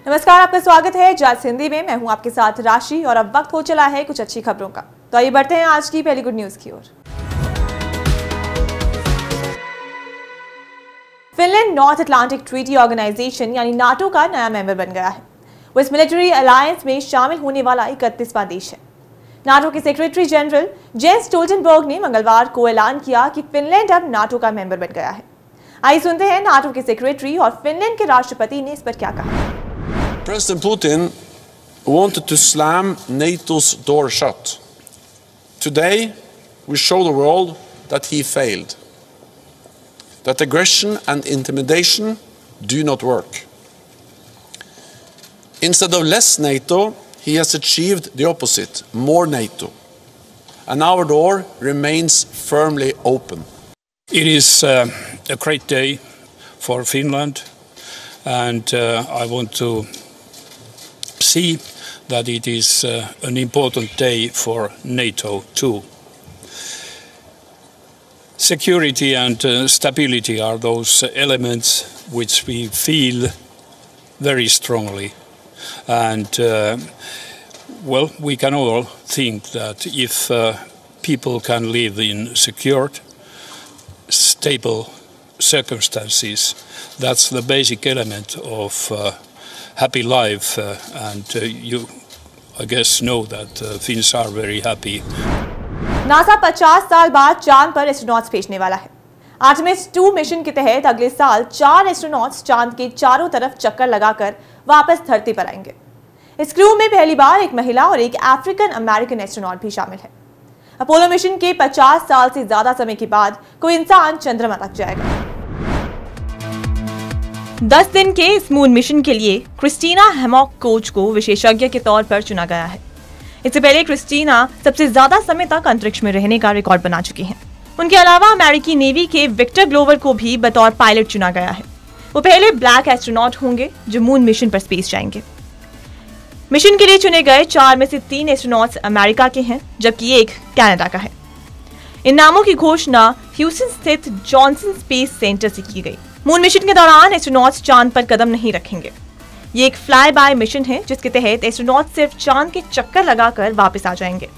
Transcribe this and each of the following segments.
नमस्कार, आपका स्वागत है जज हिंदी में। मैं हूं आपके साथ राशि और अब वक्त हो चला है कुछ अच्छी खबरों का। तो आइए बढ़ते हैं आज की पहली गुड न्यूज की ओर। Finland North Atlantic Treaty Organisation यानी नाटो का नया मेंबर बन गया है। वो इस मिलिट्री अलायंस में शामिल होने वाला 31वां देश है। नाटो के सेक्रेटरी जनरल जेंस स्टोल्टनबर्ग ने मंगलवार को ऐलान किया कि फिनलैंड अब नाटो का मेंबर बन गया है। आइए सुनते हैं नाटो के सेक्रेटरी और फिनलैंड के राष्ट्रपति ने इस पर क्या कहा। President Putin wanted to slam NATO's door shut. Today, we show the world that he failed. That aggression and intimidation do not work. Instead of less NATO, he has achieved the opposite, more NATO. And our door remains firmly open. It is a great day for Finland, and I want to see that it is an important day for NATO too. Security and stability are those elements which we feel very strongly, and well, we can all think that if people can live in secured, stable circumstances, that's the basic element of happy life, and you, I guess, know that Finns are very happy. NASA 50 साल बाद चांद पर astronauts भेजने वाला है। Artemis 2 mission के तहत अगले साल 4 एस्ट्रोनॉट्स चांद के चारों तरफ चक्कर लगाकर वापस धरती पर आएंगे। इस क्रू में पहली बार एक महिला और एक अफ्रीकन अमेरिकन एस्ट्रोनॉट भी शामिल है। अपोलो मिशन के 50 साल से ज्यादा समय के बाद कोई इंसान चंद्रमा तक जाएगा। 10 दिन के इस मून मिशन के लिए क्रिस्टीना हैमॉक कोच को विशेषज्ञ के तौर पर चुना गया है। इससे पहले क्रिस्टीना सबसे ज्यादा समय तक अंतरिक्ष में रहने का रिकॉर्ड बना चुकी हैं। उनके अलावा अमेरिकी नेवी के विक्टर ग्लोवर को भी बतौर पायलट चुना गया है। वो पहले ब्लैक एस्ट्रोनॉट होंगे जो मून मिशन पर स्पेस जाएंगे। मिशन के लिए चुने गए 4 में से 3 एस्ट्रोनॉट्स अमेरिका के हैं, जबकि एक कनाडा का है। इन नामों की घोषणा ह्यूस्टन स्थित जॉनसन स्पेस सेंटर से की गई। मून मिशन के दौरान एस्ट्रोनॉट्स चांद पर कदम नहीं रखेंगे। ये एक फ्लाई बाय मिशन है जिसके तहत एस्ट्रोनॉट्स सिर्फ चांद के चक्कर लगाकर वापस आ जाएंगे।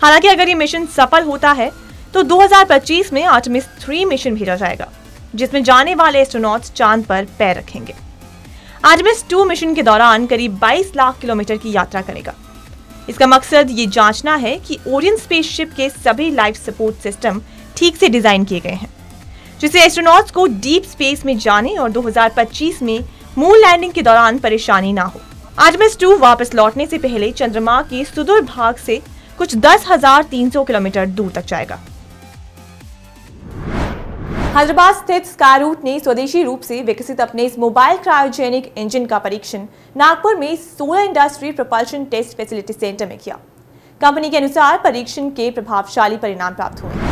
हालांकि अगर ये मिशन सफल होता है तो 2025 में आर्टेमिस 3 मिशन भेजा जाएगा, जिसमें जाने वाले एस्ट्रोनॉट्स चांद पर पैर रखेंगे। आर्टेमिस 2 मिशन के दौरान करीब 22 लाख किलोमीटर की यात्रा करेगा। इसका मकसद ये जांचना है कि ओरियन स्पेसशिप के सभी लाइफ सपोर्ट सिस्टम ठीक से डिजाइन किए गए हैं, जिससे एस्ट्रोनॉट्स को डीप स्पेस में जाने और 2025 में मून लैंडिंग के दौरान परेशानी ना हो। आर्टेमिस 2 वापस लौटने से पहले चंद्रमा के सुदूर भाग से कुछ 10,300 किलोमीटर दूर तक जाएगा। हैदराबाद स्थित स्काईरूट ने स्वदेशी रूप से विकसित अपने इस मोबाइल क्रायोजेनिक इंजन का परीक्षण नागपुर में solar industry propulsion test facility centre में किया। कंपनी के अनुसार परीक्षण के प्रभावशाली परिणाम प्राप्त हुए।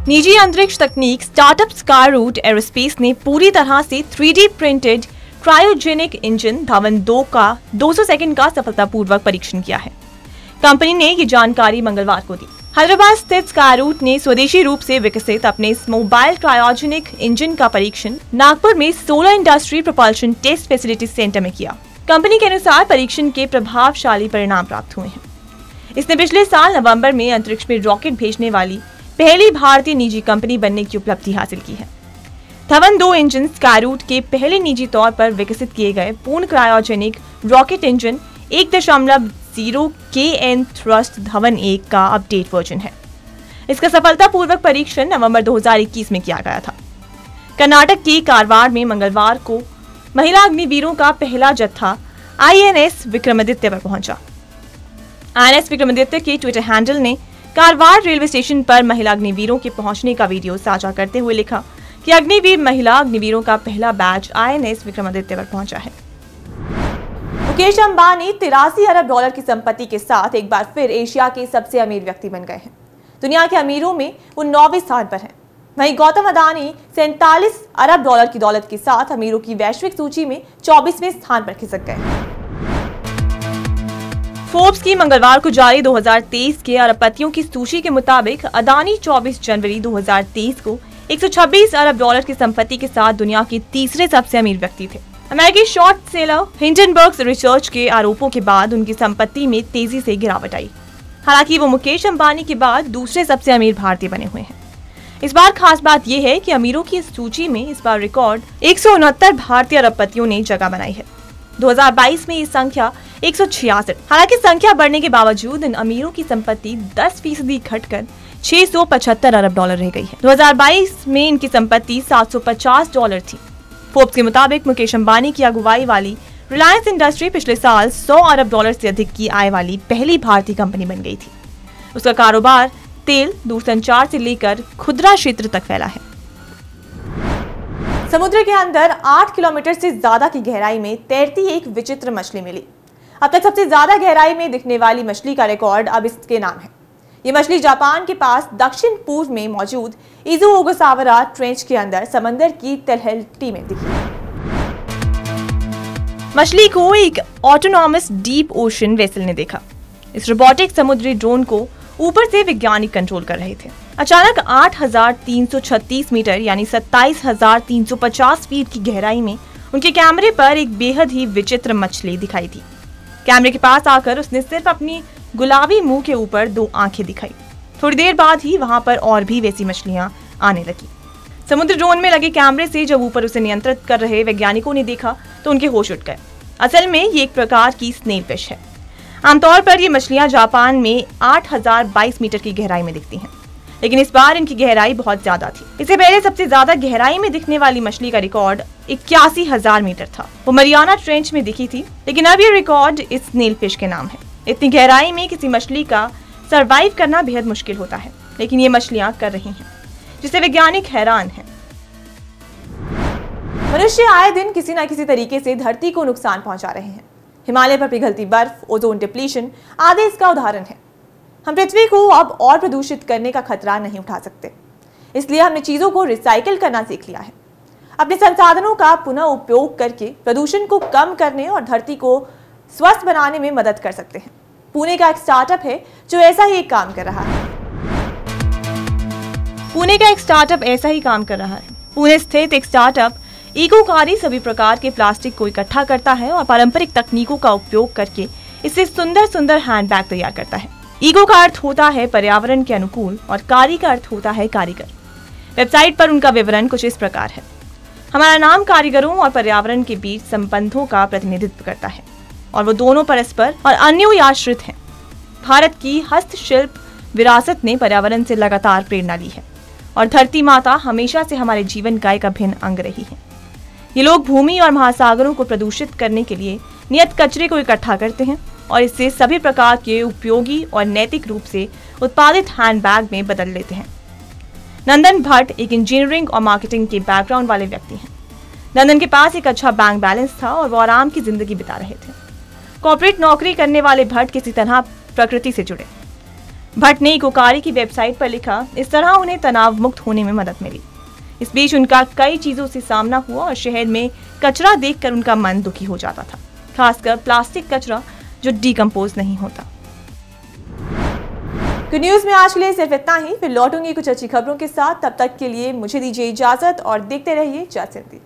निजी अंतरिक्ष तकनीक स्टार्टअप स्काईरूट एरोस्पेस ने पूरी तरह से 3D printed cryogenic engine Dhawan 2 का 200 सेकंड का सफलतापूर्वक परीक्षण किया है। कंपनी ने ये जानकारी मंगलवार को दी। हैदराबाद स्थित स्काईरूट ने स्वदेशी रूप से विकसित अपने इस मोबाइल क्रायोजेनिक इंजन का परीक्षण नागपुर में solar industry propulsion test facility centre में किया। कंपनी के अनुसार परीक्षण के प्रभावशाली परिणाम प्राप्त हुए हैं। इसने पिछले साल नवंबर में अंतरिक्ष में रॉकेट भेजने वाली पहली भारतीय निजी कंपनी बनने की उपलब्धि हासिल की है। धवन 2 इंजन स्काईरूट के पहले निजी तौर पर विकसित किए गए पूर्ण cryogenic rocket engine 1.0 KN thrust Dhawan 1 का अपडेट वर्जन है। इसका सफलतापूर्वक परीक्षण नवंबर 2021 में किया गया था। कर्नाटक के कारवार में मंगलवार को महिला अग्निवीरों का पहला जत्था INS विक्रमादित्य पर पहुंचा। INS विक्रमादित्य के ट्विटर हैंडल ने कारवार रेलवे स्टेशन पर महिला अग्निवीरों के पहुंचने का वीडियो साझा करते हुए लिखा कि अग्निवीर महिला अग्निवीरों का पहला बैच INS विक्रमादित्य पर पहुंचा है। मुकेश अंबानी 83 अरब डॉलर की संपत्ति के साथ एक बार फिर एशिया के सबसे अमीर व्यक्ति बन गए हैं। दुनिया के अमीरों में वो 9वें स्थान पर हैं। वहीं गौतम अदानी 47 अरब डॉलर की दौलत के साथ अमीरों की वैश्विक सूची में 24वें स्थान पर खिसक गए। फोर्ब्स की मंगलवार को जारी 2023 के अरबपतियों की सूची के मुताबिक अदानी 24 जनवरी 2023 को 126 अरब डॉलर की संपत्ति के साथ दुनिया के तीसरे सबसे अमीर व्यक्ति थे। अमेरिकी शॉर्ट सेलर हिंडनबर्ग रिसर्च के आरोपों के बाद उनकी संपत्ति में तेजी से गिरावट आई। हालांकि वो मुकेश अंबानी के बाद दूसरे सबसे अमीर भारतीय बने हुए हैं। इस बार खास बात यह है कि अमीरों की इस सूची में इस बार रिकॉर्ड 169 भारतीय अरबपतियों ने जगह बनाई है। 2022 में ये संख्या 166। हालांकि संख्या बढ़ने के बावजूद इन अमीरों की संपत्ति 10% घटकर $675 अरब रह गई है। 2022 में इनकी संपत्ति $750 थी। फोर्ब्स के मुताबिक मुकेश अंबानी की अगुवाई वाली रिलायंस इंडस्ट्री पिछले साल $100 अरब से अधिक की आय वाली पहली भारतीय कंपनी बन गई थी। उसका कारोबार तेल, दूरसंचार से लेकर खुदरा क्षेत्र तक फैला है। समुद्र के अंदर 8 किलोमीटर से ज्यादा की गहराई में तैरती एक विचित्र मछली मिली। अब तक सबसे ज्यादा गहराई में दिखने वाली मछली का रिकॉर्ड अब इसके नाम है। ये मछली जापान के पास दक्षिण पूर्व में मौजूद इजू ओगासावारा ट्रेंच के अंदर समंदर की तलहटी में दिखी। मछली को एक ऑटोनॉमस डीप ओशन वेसल ने देखा। इस रोबोटिक समुद्री ड्रोन को ऊपर से वैज्ञानिक कंट्रोल कर रहे थे। अचानक 8,336 मीटर यानी 27,350 फीट की गहराई में उनके कैमरे पर एक बेहद ही विचित्र मछली दिखाई दी। कैमरे के पास आकर उसने सिर्फ अपनी गुलाबी मुंह के ऊपर 2 आंखें दिखाई। थोड़ी देर बाद ही वहां पर और भी वैसी मछलियां आने लगी। समुद्र ड्रोन में लगे कैमरे से जब ऊपर उसे नियंत्रित कर रहे वैज्ञानिकों ने देखा तो उनके होश उड़ गए। असल में ये एक प्रकार की स्नेल फिश है। आमतौर पर ये मछलियां जापान में 8,022 मीटर की गहराई में दिखती हैं, लेकिन इस बार इनकी गहराई बहुत ज्यादा थी। इससे पहले सबसे ज्यादा गहराई में दिखने वाली मछली का रिकॉर्ड 81,000 मीटर था। वो मरियाना ट्रेंच में दिखी थी, लेकिन अब ये रिकॉर्ड इस स्नेल फिश के नाम है। इतनी गहराई में किसी मछली का सरवाइव करना बेहद मुश्किल होता है, लेकिन ये मछलियां कर रही हैं, जिससे वैज्ञानिक हैरान हैं। मनुष्य आए दिन किसी न किसी तरीके से धरती को नुकसान पहुंचा रहे हैं। हिमालय पर पिघलती बर्फ, ओजोन डिप्लीशन आदि इसका उदाहरण है। हम पृथ्वी को अब और प्रदूषित करने का खतरा नहीं उठा सकते, इसलिए हमने चीजों को रिसाइकिल करना सीख लिया है। अपने संसाधनों का पुनः उपयोग करके प्रदूषण को कम करने और धरती को स्वस्थ बनाने में मदद कर सकते हैं। पुणे का एक स्टार्टअप है जो ऐसा ही एक काम कर रहा है। पुणे स्थित एक स्टार्टअप इकोकारी सभी प्रकार के प्लास्टिक को इकट्ठा करता है और पारंपरिक तकनीकों का उपयोग करके इससे सुंदर सुंदर हैंडबैग तैयार करता है। इको का अर्थ होता है पर्यावरण के अनुकूल और कारी का अर्थ होता है कारीगर। वेबसाइट पर उनका विवरण कुछ इस प्रकार है। हमारा नाम कारीगरों और पर्यावरण के बीच संबंधों का प्रतिनिधित्व करता है और वो दोनों परस्पर और अन्योन्याश्रित हैं। भारत की हस्तशिल्प विरासत ने पर्यावरण से लगातार प्रेरणा ली है और धरती माता हमेशा से हमारे जीवन का एक अभिन्न अंग रही है। ये लोग भूमि और महासागरों को प्रदूषित करने के लिए नियत कचरे को इकट्ठा करते हैं और इससे सभी प्रकार के उपयोगी और नैतिक रूप से उत्पादित हैंडबैग में बदल लेते हैं। नंदन भट्ट एक इंजीनियरिंग और मार्केटिंग के बैकग्राउंड वाले व्यक्ति हैं। नंदन के पास एक अच्छा बैंक बैलेंस था और वो आराम की जिंदगी बिता रहे थे। कॉर्पोरेट नौकरी करने वाले भट्ट किसी तरह प्रकृति से जुड़े। भट्ट ने इकोकारी की वेबसाइट पर लिखा, इस तरह उन्हें तनाव मुक्त होने में मदद मिली। इस बीच उनका कई चीजों से सामना हुआ और शहर में कचरा देखकर उनका मन दुखी हो जाता था, खासकर प्लास्टिक कचरा जो डिकम्पोज नहीं होता। गुड न्यूज में आज के लिए सिर्फ इतना ही। फिर लौटूंगी कुछ अच्छी खबरों के साथ। तब तक के लिए मुझे दीजिए इजाजत और देखते रहिए जय सिंधी।